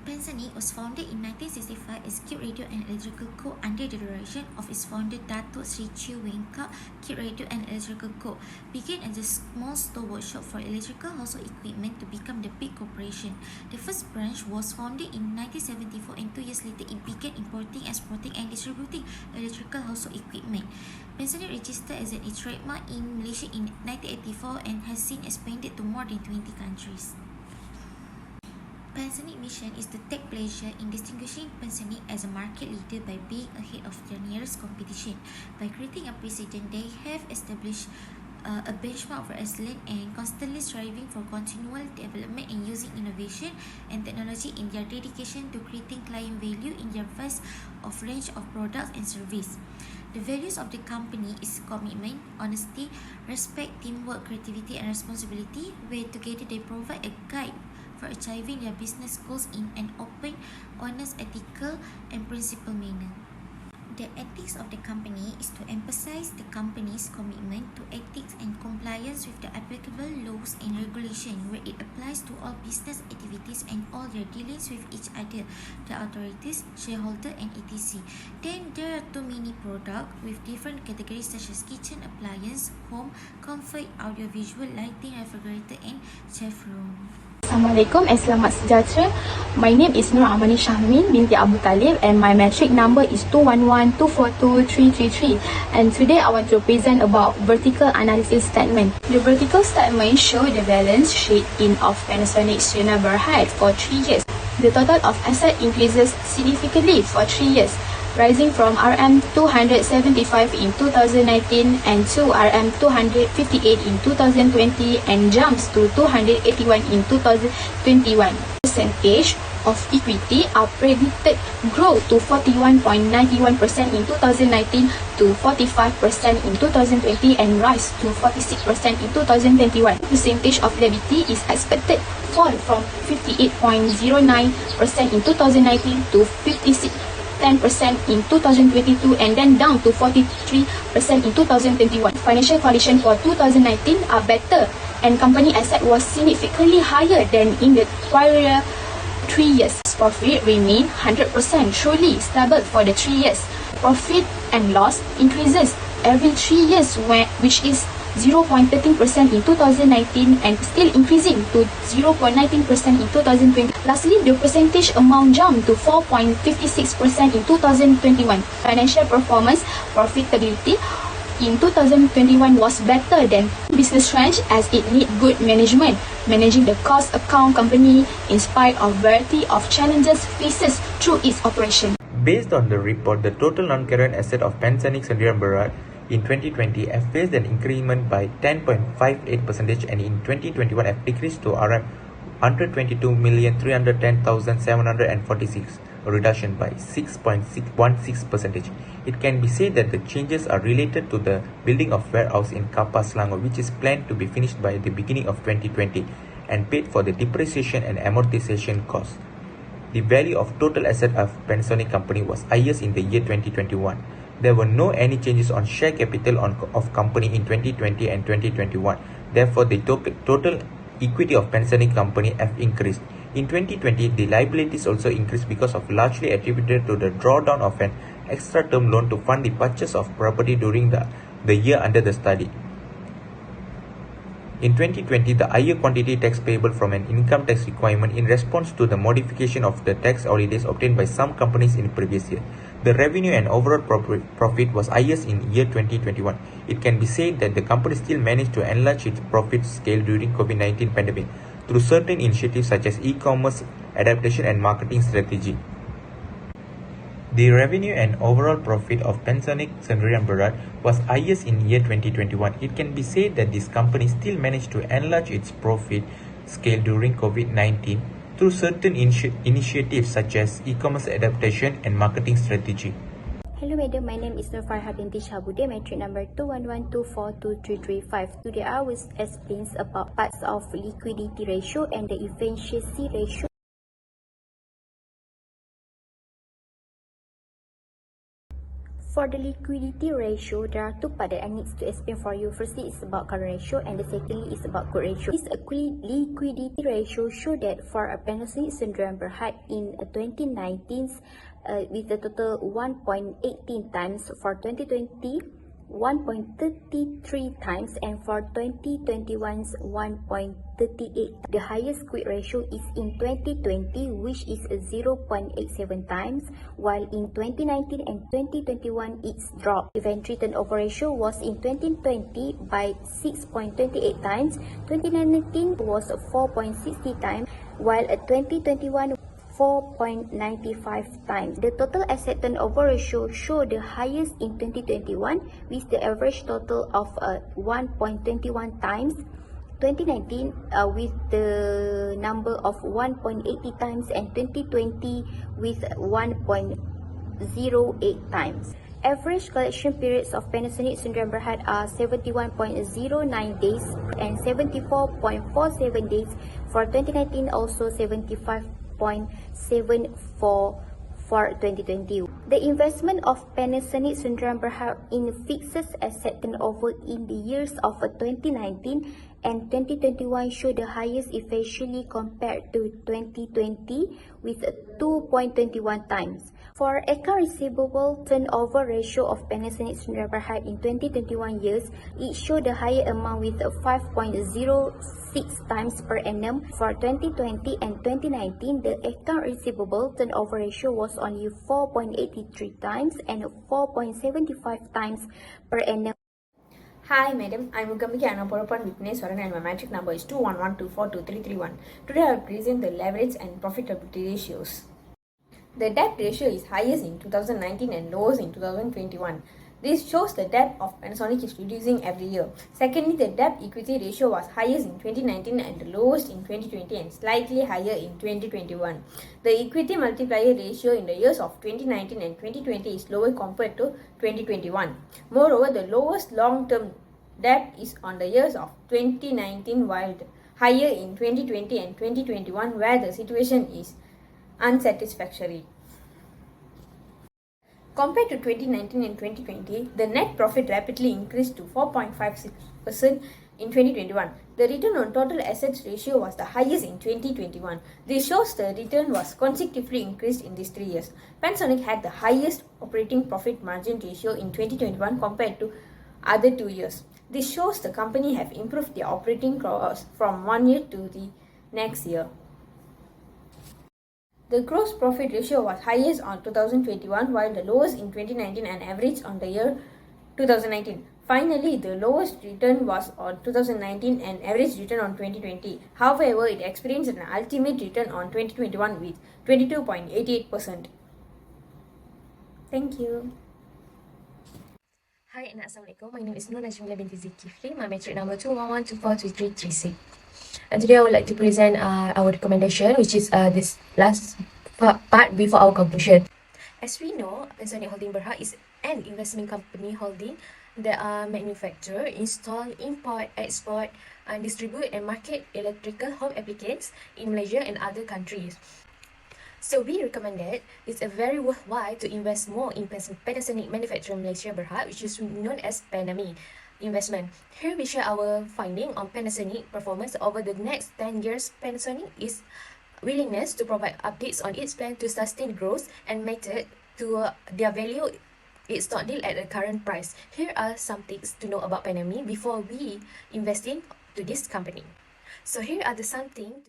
Pensonic was founded in 1965 as Kit Radio and Electrical Co. under the direction of its founder Datuk Sri Chew Wengkap. Kit Radio and Electrical Co. began as a small store workshop for electrical household equipment to become the big corporation. The first branch was founded in 1974 and 2 years later it began importing, exporting and distributing electrical household equipment. Pensonic registered as a trademark in Malaysia in 1984 and has since expanded to more than 20 countries. Pensonic mission is to take pleasure in distinguishing Pensonic as a market leader by being ahead of their nearest competition. By creating a precedent, they have established a benchmark for excellence and constantly striving for continual development and using innovation and technology in their dedication to creating client value in their vast of range of products and service. The values of the company is commitment, honesty, respect, teamwork, creativity and responsibility, where together they provide a guide for achieving their business goals in an open, honest, ethical, and principled manner. The ethics of the company is to emphasize the company's commitment to ethics and compliance with the applicable laws and regulations where it applies to all business activities and all their dealings with each other, the authorities, shareholder, and etc. Then there are too many products with different categories such as kitchen appliance, home, comfort, audiovisual, lighting, refrigerator, and chef room. Assalamualaikum and selamat sejahtera. My name is Nur Amani Shahmin binti Abu Talib and my metric number is 211242333. And today I want to present about vertical analysis statement. The vertical statement show the balance sheet in of Pensonic Sdn.Bhd for 3 years. The total of asset increases significantly for 3 years, rising from RM275 in 2019 and to RM258 in 2020 and jumps to 281 in 2021. Percentage of equity are predicted grow to 41.91% in 2019 to 45% in 2020 and rise to 46% in 2021. Percentage of liability is expected fall from 58.09% in 2019 to 10% in 2022 and then down to 43% in 2021. Financial condition for 2019 are better and company asset was significantly higher than in the prior 3 years. Profit remain 100% truly stable for the 3 years. Profit and loss increases every 3 years which is 0.13% in 2019 and still increasing to 0.19% in 2020. Lastly, the percentage amount jumped to 4.56% in 2021. Financial performance, profitability in 2021 was better than business trend as it need good management, managing the cost account company in spite of variety of challenges faces through its operation. Based on the report, the total non-current asset of Pensonic Sdn.Bhd in 2020 have faced an increment by 10.58% and in 2021 have decreased to RM 122,310,746, a reduction by 6.16%. It can be said that the changes are related to the building of warehouse in Kapar, Selangor, which is planned to be finished by the beginning of 2020 and paid for the depreciation and amortization costs. The value of total asset of Pensonic company was highest in the year 2021. There were no any changes on share capital of company in 2020 and 2021. Therefore, the total equity of Pensonic company have increased. In 2020, the liabilities also increased because of largely attributed to the drawdown of an extra term loan to fund the purchase of property during the year under the study. In 2020, the higher quantity tax payable from an income tax requirement in response to the modification of the tax holidays obtained by some companies in the previous year. The revenue and overall profit was highest in year 2021. It can be said that the company still managed to enlarge its profit scale during COVID-19 pandemic through certain initiatives such as e-commerce, adaptation and marketing strategy. The revenue and overall profit of Pensonic Sdn.Bhd was highest in year 2021. It can be said that this company still managed to enlarge its profit scale during COVID-19 through certain initiatives such as e-commerce adaptation and marketing strategy. Hello madam, my name is Nur Farha binti Shabuddin, metric number 211242335. Today I will explain about parts of liquidity ratio and the efficiency ratio. For the liquidity ratio, there are two parts that I need to explain for you. Firstly, it's about current ratio, and the secondly is about good ratio. This liquidity ratio show that for a Pensonic Sdn.Bhd in 2019, with a total 1.18 times, for 2020, 1.33 times, and for 2021's 1.38. The highest quick ratio is in 2020, which is 0.87 times, while in 2019 and 2021 it's dropped. Inventory turnover ratio was in 2020 by 6.28 times, 2019 was 4.60 times, while 2021 4.95 times. The total asset turnover ratio showed the highest in 2021 with the average total of 1.21 times. 2019 with the number of 1.80 times, and 2020 with 1.08 times. Average collection periods of Pensonic Sdn.Bhd are 71.09 days and 74.47 days. For 2019, also 75.74 for 2020. The investment of Pensonic Sdn.Bhd in fixed asset turnover in the years of 2019 and 2021 show the highest eventually compared to 2020 with 2.21 times. For account receivable turnover ratio of Pensonic Sdn.Bhd in 2021 years, it showed a higher amount with 5.06 times per annum. For 2020 and 2019, the account receivable turnover ratio was only 4.83 times and 4.75 times per annum. Hi madam, I am Mugamiki Anaporopan Witnesswaran and my matric number is 211242331. Today I will present the leverage and profitability ratios. The debt ratio is highest in 2019 and lowest in 2021. This shows the debt of Pensonic is reducing every year. Secondly, the debt equity ratio was highest in 2019 and the lowest in 2020 and slightly higher in 2021. The equity multiplier ratio in the years of 2019 and 2020 is lower compared to 2021. Moreover, the lowest long-term debt is on the years of 2019 while higher in 2020 and 2021 where the situation is unsatisfactory. Compared to 2019 and 2020, the net profit rapidly increased to 4.56% in 2021. The return on total assets ratio was the highest in 2021. This shows the return was consecutively increased in these 3 years. Pensonic had the highest operating profit margin ratio in 2021 compared to other 2 years. This shows the company have improved their operating costs from 1 year to the next year. The gross profit ratio was highest on 2021 while the lowest in 2019 and average on the year 2019. Finally, the lowest return was on 2019 and average return on 2020. However, it experienced an ultimate return on 2021 with 22.88%. Thank you. Hi and Assalamualaikum. My name is Nur Najmila binti Zulkifli. My matric number 211242336. And today I would like to present our recommendation, which is this last part before our conclusion. As we know, Pensonic Holding Berhad is an investment company holding that manufacture, install, import, export, and distribute and market electrical home appliances in Malaysia and other countries. So we recommended it's a very worthwhile to invest more in Pensonic Manufacturing Malaysia Berhad, which is known as PANAMI investment. Here we share our finding on Pensonic performance over the next 10 years. Pensonic is willingness to provide updates on its plan to sustain growth and method to their value its stock deal at the current price. Here are some things to know about PANAMI before we invest in to this company. So here are the some things